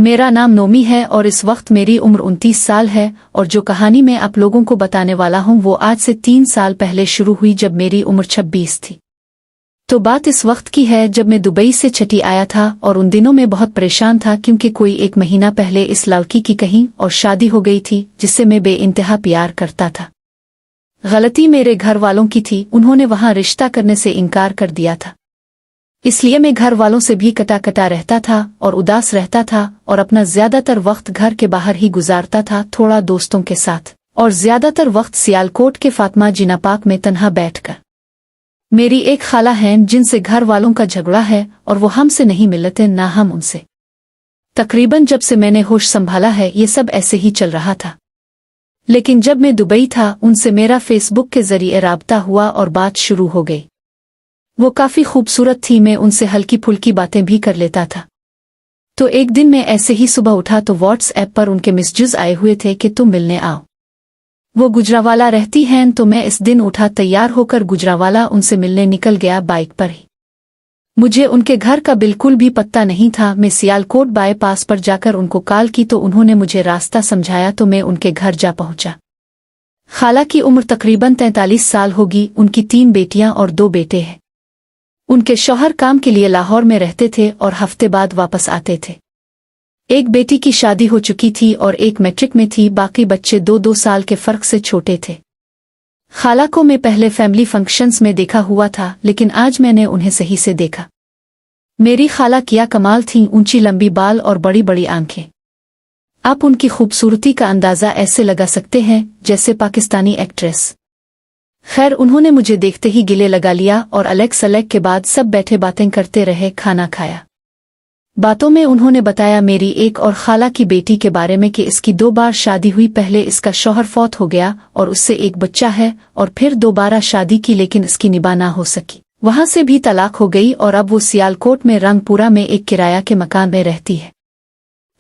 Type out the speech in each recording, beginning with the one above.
मेरा नाम नोमी है और इस वक्त मेरी उम्र 29 साल है और जो कहानी मैं आप लोगों को बताने वाला हूँ वो आज से 3 साल पहले शुरू हुई जब मेरी उम्र 26 थी। तो बात इस वक्त की है जब मैं दुबई से छठी आया था और उन दिनों में बहुत परेशान था क्योंकि कोई 1 महीना पहले इस लड़की की कहीं और शादी हो गई थी जिससे मैं बेइंतहा प्यार करता था। गलती मेरे घर वालों की थी, उन्होंने वहां रिश्ता करने से इनकार कर दिया था। इसलिए मैं घर वालों से भी कटा कटा रहता था और उदास रहता था और अपना ज्यादातर वक्त घर के बाहर ही गुजारता था, थोड़ा दोस्तों के साथ और ज्यादातर वक्त सियालकोट के फातिमा जिना पार्क में तन्हा बैठकर। मेरी एक खाला है जिनसे घर वालों का झगड़ा है और वो हमसे नहीं मिलते ना हम उनसे। तकरीबन जब से मैंने होश संभाला है ये सब ऐसे ही चल रहा था। लेकिन जब मैं दुबई था उनसे मेरा फेसबुक के जरिए राब्ता हुआ और बात शुरू हो गई। वो काफी खूबसूरत थी, मैं उनसे हल्की फुल्की बातें भी कर लेता था। तो एक दिन मैं ऐसे ही सुबह उठा तो व्हाट्सएप पर उनके मैसेजेस आए हुए थे कि तुम मिलने आओ। वो गुजरावाला रहती हैं तो मैं इस दिन उठा तैयार होकर गुजरावाला उनसे मिलने निकल गया बाइक पर ही। मुझे उनके घर का बिल्कुल भी पता नहीं था। मैं सियालकोट बाईपास पर जाकर उनको कॉल की तो उन्होंने मुझे रास्ता समझाया तो मैं उनके घर जा पहुंचा। खाला की उम्र तकरीबन 43 साल होगी। उनकी 3 बेटियां और 2 बेटे हैं। उनके शौहर काम के लिए लाहौर में रहते थे और हफ्ते बाद वापस आते थे। एक बेटी की शादी हो चुकी थी और एक मैट्रिक में थी, बाकी बच्चे 2-2 साल के फर्क से छोटे थे। खाला को मैं पहले फैमिली फंक्शंस में देखा हुआ था लेकिन आज मैंने उन्हें सही से देखा। मेरी खाला क्या कमाल थीं, ऊंची लंबी बाल और बड़ी बड़ी आंखें। आप उनकी खूबसूरती का अंदाजा ऐसे लगा सकते हैं जैसे पाकिस्तानी एक्ट्रेस। खैर उन्होंने मुझे देखते ही गिले लगा लिया और अलग सलग के बाद सब बैठे बातें करते रहे, खाना खाया। बातों में उन्होंने बताया मेरी एक और खाला की बेटी के बारे में कि इसकी 2 बार शादी हुई, पहले इसका शौहर फौत हो गया और उससे एक बच्चा है और फिर दोबारा शादी की लेकिन इसकी निभा ना हो सकी, वहां से भी तलाक हो गई और अब वो सियालकोट में रंगपुरा में एक किराया के मकान में रहती है।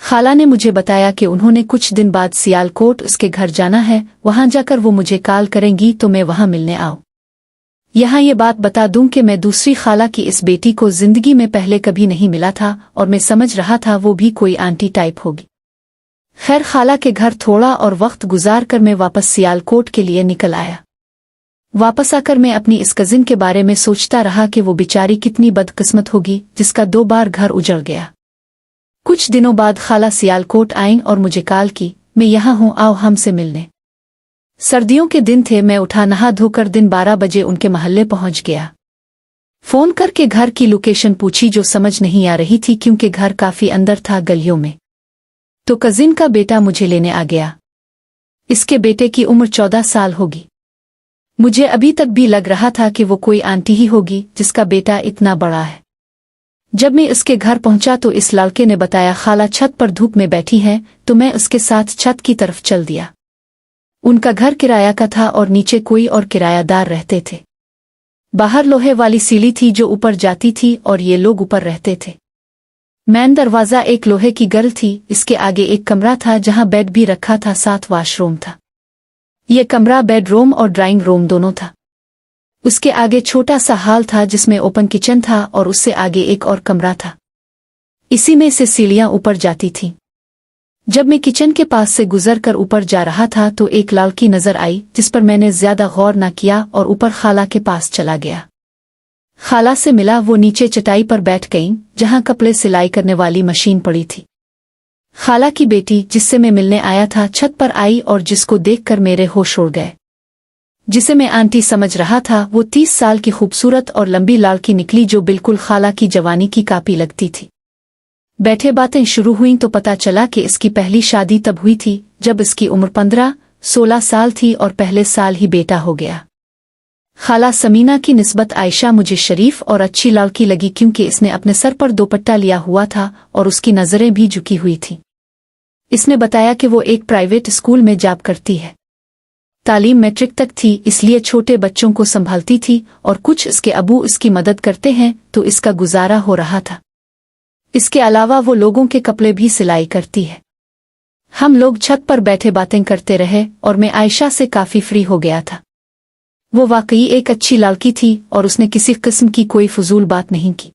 खाला ने मुझे बताया कि उन्होंने कुछ दिन बाद सियालकोट उसके घर जाना है, वहां जाकर वो मुझे कॉल करेंगी तो मैं वहां मिलने आऊं। यहाँ ये बात बता दूं कि मैं दूसरी खाला की इस बेटी को जिंदगी में पहले कभी नहीं मिला था और मैं समझ रहा था वो भी कोई आंटी टाइप होगी। खैर खाला के घर थोड़ा और वक्त गुजार कर मैं वापस सियालकोट के लिए निकल आया। वापस आकर मैं अपनी इस कजिन के बारे में सोचता रहा कि वो बेचारी कितनी बदकिस्मत होगी जिसका 2 बार घर उजड़ गया। कुछ दिनों बाद खाला सियालकोट आईं और मुझे कॉल की, मैं यहाँ हूँ, आओ हमसे मिलने। सर्दियों के दिन थे, मैं उठा नहा धोकर दिन 12 बजे उनके महल्ले पहुंच गया। फोन करके घर की लोकेशन पूछी जो समझ नहीं आ रही थी क्योंकि घर काफी अंदर था गलियों में। तो कजिन का बेटा मुझे लेने आ गया। इसके बेटे की उम्र 14 साल होगी। मुझे अभी तक भी लग रहा था कि वो कोई आंटी ही होगी जिसका बेटा इतना बड़ा है। जब मैं उसके घर पहुंचा तो इस लड़के ने बताया खाला छत पर धूप में बैठी है, तो मैं उसके साथ छत की तरफ चल दिया। उनका घर किराया का था और नीचे कोई और किरायादार रहते थे। बाहर लोहे वाली सीढ़ी थी जो ऊपर जाती थी और ये लोग ऊपर रहते थे। मेन दरवाजा एक लोहे की ग्रिल थी। इसके आगे एक कमरा था जहां बेड भी रखा था, साथ वॉशरूम था। ये कमरा बेडरूम और ड्राइंग रूम दोनों था। उसके आगे छोटा सा हॉल था जिसमें ओपन किचन था और उससे आगे एक और कमरा था। इसी में से सीढ़ियां ऊपर जाती थीं। जब मैं किचन के पास से गुजर कर ऊपर जा रहा था तो एक लड़की नजर आई जिस पर मैंने ज्यादा गौर न किया और ऊपर खाला के पास चला गया। खाला से मिला, वो नीचे चटाई पर बैठ गईं जहां कपड़े सिलाई करने वाली मशीन पड़ी थी। खाला की बेटी जिससे मैं मिलने आया था छत पर आई और जिसको देखकर मेरे होश उड़ गए। जिसे मैं आंटी समझ रहा था वो 30 साल की खूबसूरत और लंबी लड़की निकली जो बिल्कुल खाला की जवानी की कापी लगती थी। बैठे बातें शुरू हुईं तो पता चला कि इसकी पहली शादी तब हुई थी जब इसकी उम्र 15-16 साल थी और पहले साल ही बेटा हो गया। खाला समीना की निस्बत आयशा मुझे शरीफ और अच्छी लड़की लगी क्योंकि इसने अपने सर पर दोपट्टा लिया हुआ था और उसकी नजरें भी झुकी हुई थीं। इसने बताया कि वो एक प्राइवेट स्कूल में जॉब करती है। तालीम मैट्रिक तक थी, इसलिए छोटे बच्चों को संभालती थी और कुछ इसके अबू इसकी मदद करते हैं तो इसका गुजारा हो रहा था। इसके अलावा वो लोगों के कपड़े भी सिलाई करती है। हम लोग छत पर बैठे बातें करते रहे और मैं आयशा से काफी फ्री हो गया था। वो वाकई एक अच्छी लड़की थी और उसने किसी किस्म की कोई फजूल बात नहीं की।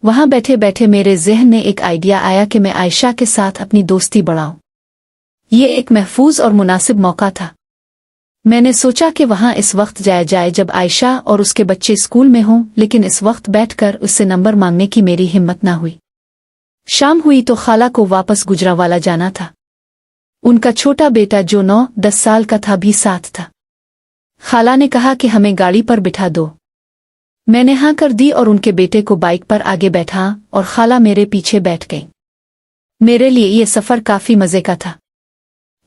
वहाँ बैठे बैठे मेरे जहन में एक आइडिया आया कि मैं आयशा के साथ अपनी दोस्ती बढ़ाऊं। ये एक महफूज और मुनासिब मौका था। मैंने सोचा कि वहाँ इस वक्त जाया जाए जब आयशा और उसके बच्चे स्कूल में हों, लेकिन इस वक्त बैठकर उससे नंबर मांगने की मेरी हिम्मत ना हुई। शाम हुई तो खाला को वापस गुजरांवाला जाना था। उनका छोटा बेटा जो 9-10 साल का था भी साथ था। खाला ने कहा कि हमें गाड़ी पर बिठा दो। मैंने हाँ कर दी और उनके बेटे को बाइक पर आगे बैठा और खाला मेरे पीछे बैठ गई। मेरे लिए ये सफ़र काफ़ी मज़े का था।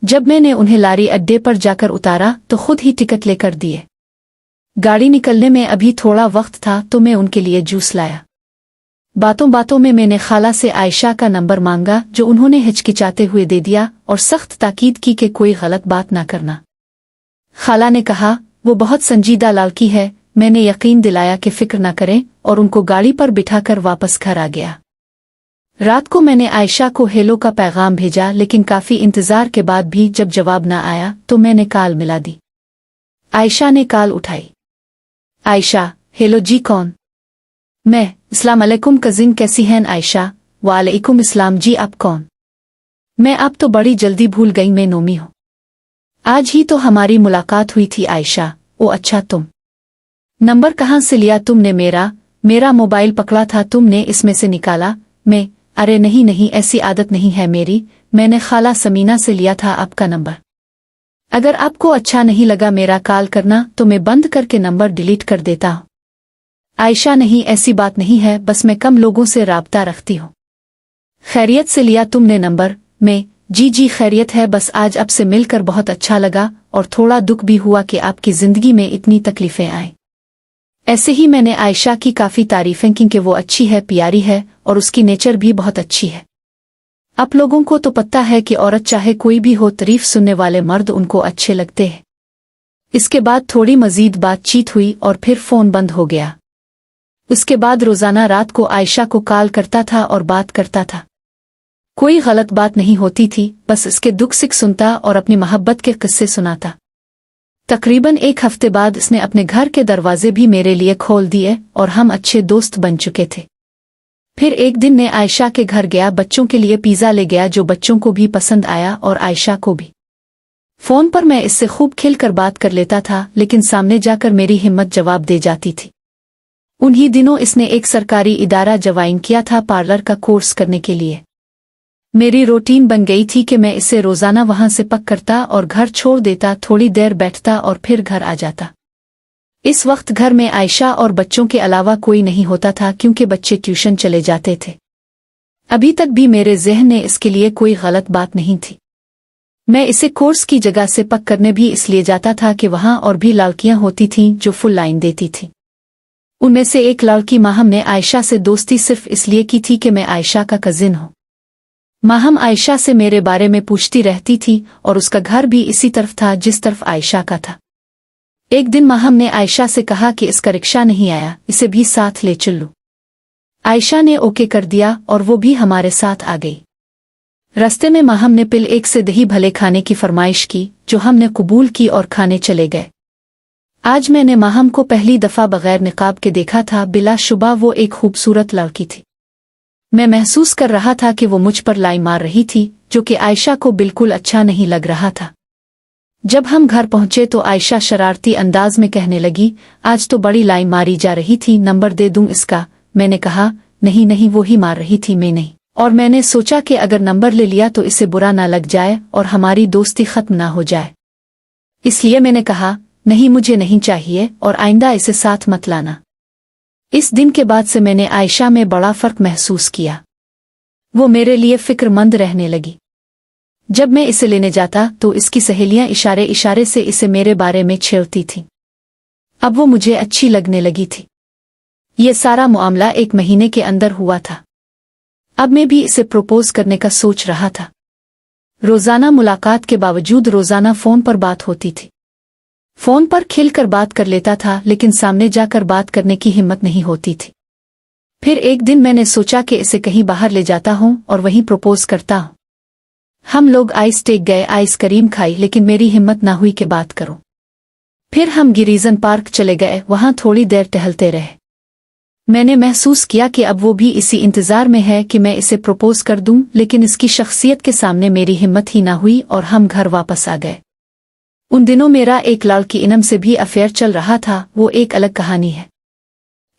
जब मैंने उन्हें लारी अड्डे पर जाकर उतारा तो खुद ही टिकट लेकर दिए। गाड़ी निकलने में अभी थोड़ा वक्त था तो मैं उनके लिए जूस लाया। बातों बातों में मैंने खाला से आयशा का नंबर मांगा, जो उन्होंने हिचकिचाते हुए दे दिया और सख्त ताकीद की कि कोई गलत बात ना करना। खाला ने कहा, वो बहुत संजीदा लड़की है। मैंने यकीन दिलाया कि फिक्र न करें और उनको गाड़ी पर बिठाकर वापस घर आ गया। रात को मैंने आयशा को हेलो का पैगाम भेजा, लेकिन काफ़ी इंतज़ार के बाद भी जब जवाब न आया तो मैंने कॉल मिला दी। आयशा ने कॉल उठाई। आयशा, हेलो जी, कौन? मैं। अस्सलाम अलैकुम कज़िन, कैसी हैं आयशा? वालेकुम अस्सलाम जी, आप कौन? मैं आप तो बड़ी जल्दी भूल गई, मैं नोमी हूँ। आज ही तो हमारी मुलाकात हुई थी आयशा। ओ अच्छा, तुम नंबर कहाँ से लिया तुमने मेरा मोबाइल पकड़ा था तुमने इसमें से निकाला? मैं, अरे नहीं नहीं, ऐसी आदत नहीं है मेरी। मैंने खाला समीना से लिया था आपका नंबर। अगर आपको अच्छा नहीं लगा मेरा कॉल करना तो मैं बंद करके नंबर डिलीट कर देता हूँ। आयशा, नहीं, ऐसी बात नहीं है, बस मैं कम लोगों से राब्ता रखती हूँ। खैरियत से लिया तुमने नंबर? मैं, जी खैरियत है, बस आज आपसे मिलकर बहुत अच्छा लगा और थोड़ा दुख भी हुआ कि आपकी ज़िंदगी में इतनी तकलीफ़ें आए। ऐसे ही मैंने आयशा की काफ़ी तारीफ़ें की कि वो अच्छी है, प्यारी है और उसकी नेचर भी बहुत अच्छी है। आप लोगों को तो पता है कि औरत चाहे कोई भी हो, तारीफ सुनने वाले मर्द उनको अच्छे लगते हैं। इसके बाद थोड़ी मज़ीद बातचीत हुई और फिर फ़ोन बंद हो गया। उसके बाद रोज़ाना रात को आयशा को कॉल करता था और बात करता था। कोई गलत बात नहीं होती थी, बस इसके दुख सुख सुनता और अपनी मोहब्बत के किस्से सुनाता। तकरीबन एक हफ्ते बाद इसने अपने घर के दरवाजे भी मेरे लिए खोल दिए और हम अच्छे दोस्त बन चुके थे। फिर एक दिन ने आयशा के घर गया, बच्चों के लिए पिज़्ज़ा ले गया जो बच्चों को भी पसंद आया और आयशा को भी। फ़ोन पर मैं इससे खूब खिलकर बात कर लेता था, लेकिन सामने जाकर मेरी हिम्मत जवाब दे जाती थी। उन्हीं दिनों इसने एक सरकारी इदारा ज्वाइन किया था पार्लर का कोर्स करने के लिए। मेरी रूटीन बन गई थी कि मैं इसे रोज़ाना वहाँ से पिक करता और घर छोड़ देता, थोड़ी देर बैठता और फिर घर आ जाता। इस वक्त घर में आयशा और बच्चों के अलावा कोई नहीं होता था क्योंकि बच्चे ट्यूशन चले जाते थे। अभी तक भी मेरे ज़हन में इसके लिए कोई गलत बात नहीं थी। मैं इसे कोर्स की जगह से पिक करने भी इसलिए जाता था कि वहाँ और भी लड़कियाँ होती थीं जो फुल लाइन देती थीं। उनमें से एक लड़की माहम ने आयशा से दोस्ती सिर्फ इसलिए की थी कि मैं आयशा का कज़िन हूँ। माहम आयशा से मेरे बारे में पूछती रहती थी और उसका घर भी इसी तरफ था जिस तरफ आयशा का था। एक दिन माहम ने आयशा से कहा कि इसका रिक्शा नहीं आया, इसे भी साथ ले चलो। आयशा ने ओके कर दिया और वो भी हमारे साथ आ गई। रास्ते में माहम ने पिल एक से दही भले खाने की फरमाइश की, जो हमने कबूल की और खाने चले गए। आज मैंने माहम को पहली दफ़ा बगैर निकाब के देखा था। बिलाशुबा वो एक खूबसूरत लड़की थी। मैं महसूस कर रहा था कि वो मुझ पर लाई मार रही थी, जो कि आयशा को बिल्कुल अच्छा नहीं लग रहा था। जब हम घर पहुंचे तो आयशा शरारती अंदाज में कहने लगी, आज तो बड़ी लाई मारी जा रही थी, नंबर दे दूं इसका? मैंने कहा, नहीं नहीं, वो ही मार रही थी, मैं नहीं। और मैंने सोचा कि अगर नंबर ले लिया तो इसे बुरा ना लग जाए और हमारी दोस्ती खत्म ना हो जाए। इसलिए मैंने कहा, नहीं, मुझे नहीं चाहिए और आइंदा इसे साथ मत लाना। इस दिन के बाद से मैंने आयशा में बड़ा फ़र्क महसूस किया। वो मेरे लिए फ़िक्रमंद रहने लगी। जब मैं इसे लेने जाता तो इसकी सहेलियां इशारे इशारे से इसे मेरे बारे में छेड़ती थीं। अब वो मुझे अच्छी लगने लगी थी। ये सारा मामला 1 महीने के अंदर हुआ था। अब मैं भी इसे प्रपोज करने का सोच रहा था। रोज़ाना मुलाकात के बावजूद रोज़ाना फ़ोन पर बात होती थी। फ़ोन पर खिलकर बात कर लेता था, लेकिन सामने जाकर बात करने की हिम्मत नहीं होती थी। फिर एक दिन मैंने सोचा कि इसे कहीं बाहर ले जाता हूँ और वहीं प्रपोज करता हूँ। हम लोग आइस टेक गए, आइसक्रीम खाई, लेकिन मेरी हिम्मत ना हुई कि बात करूं। फिर हम गिरीजन पार्क चले गए, वहां थोड़ी देर टहलते रहे। मैंने महसूस किया कि अब वो भी इसी इंतजार में है कि मैं इसे प्रपोज कर दूं, लेकिन इसकी शख्सियत के सामने मेरी हिम्मत ही ना हुई और हम घर वापस आ गए। उन दिनों मेरा एक लड़की इनम से भी अफेयर चल रहा था, वो एक अलग कहानी है।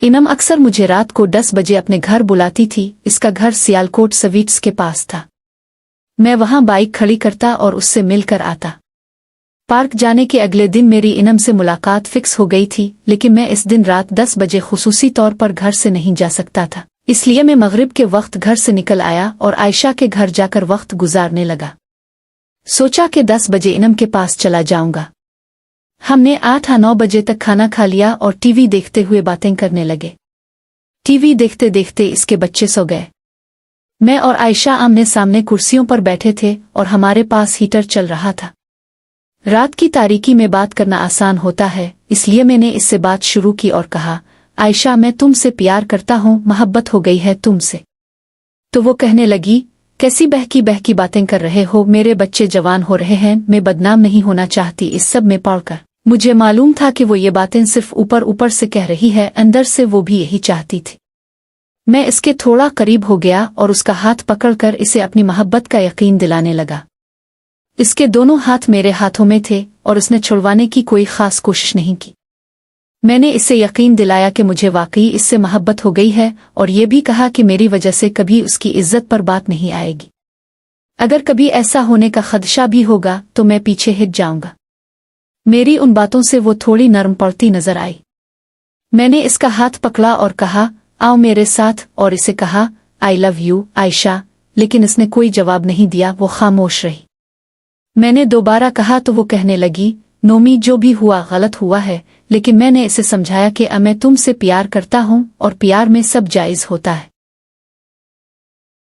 इनम अक्सर मुझे रात को 10 बजे अपने घर बुलाती थी। इसका घर सियालकोट स्वीट्स के पास था। मैं वहां बाइक खड़ी करता और उससे मिलकर आता। पार्क जाने के अगले दिन मेरी इनम से मुलाकात फिक्स हो गई थी, लेकिन मैं इस दिन रात 10 बजे खुसूसी तौर पर घर से नहीं जा सकता था। इसलिए मैं मगरिब के वक्त घर से निकल आया और आयशा के घर जाकर वक्त गुजारने लगा। सोचा कि 10 बजे इनम के पास चला जाऊंगा। हमने 8 या 9 बजे तक खाना खा लिया और टीवी देखते हुए बातें करने लगे। टीवी देखते देखते इसके बच्चे सो गए। मैं और आयशा आमने सामने कुर्सियों पर बैठे थे और हमारे पास हीटर चल रहा था। रात की तारीकी में बात करना आसान होता है, इसलिए मैंने इससे बात शुरू की और कहा, आयशा मैं तुमसे प्यार करता हूँ, मोहब्बत हो गई है तुमसे। तो वो कहने लगी, कैसी बहकी बहकी बातें कर रहे हो, मेरे बच्चे जवान हो रहे हैं, मैं बदनाम नहीं होना चाहती इस सब में पड़कर। मुझे मालूम था कि वो ये बातें सिर्फ ऊपर ऊपर से कह रही है, अंदर से वो भी यही चाहती थी। मैं इसके थोड़ा करीब हो गया और उसका हाथ पकड़कर इसे अपनी मोहब्बत का यकीन दिलाने लगा। इसके दोनों हाथ मेरे हाथों में थे और उसने छुड़वाने की कोई खास कोशिश नहीं की। मैंने इसे यकीन दिलाया कि मुझे वाकई इससे मोहब्बत हो गई है और ये भी कहा कि मेरी वजह से कभी उसकी इज्जत पर बात नहीं आएगी। अगर कभी ऐसा होने का खदशा भी होगा तो मैं पीछे हट जाऊंगा। मेरी उन बातों से वो थोड़ी नरम पड़ती नजर आई। मैंने इसका हाथ पकड़ा और कहा, आओ मेरे साथ, और इसे कहा, आई लव यू आयशा, लेकिन इसने कोई जवाब नहीं दिया, वो खामोश रही। मैंने दोबारा कहा तो वो कहने लगी, नोमी जो भी हुआ गलत हुआ है, लेकिन मैंने इसे समझाया कि मैं तुमसे प्यार करता हूँ और प्यार में सब जायज़ होता है।